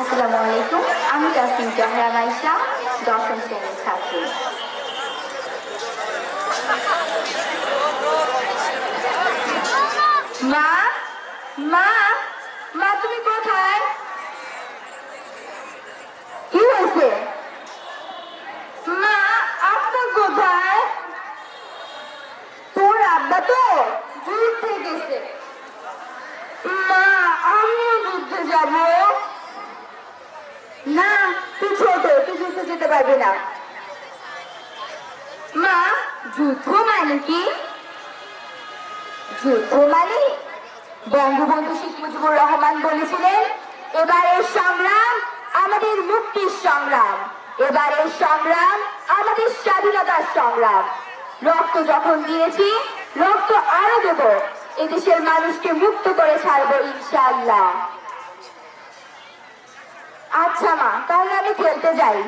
আসসালামু আলাইকুম, আমি তাসনিম জাহরা মাইশা, দশম শ্রেণীর ছাত্রী। মা মা মা তুমি কোথায়? কি হয়েছে? মা আপনি কোথায়? তোর আব্বা তো যুদ্ধে গেছে। মা আমিও যুদ্ধে যাব না। তুই ছোট, তুই যুদ্ধে যেতে পারবি না। মা যুদ্ধ মানে কি? যুদ্ধ মানে বঙ্গবন্ধু শেখ মুজিবুর রহমান বলেছিলেন, এবারের সংগ্রাম আমাদের মুক্তির সংগ্রাম, এবারের সংগ্রাম আমাদের স্বাধীনতার সংগ্রাম। রক্ত যখন দিয়েছি, রক্ত আরো দেব, এদেশের মানুষকে মুক্ত করে ছাড়বো ইনশাআল্লাহ। আচ্ছা মা, তাহলে আমি খেলতে যাই।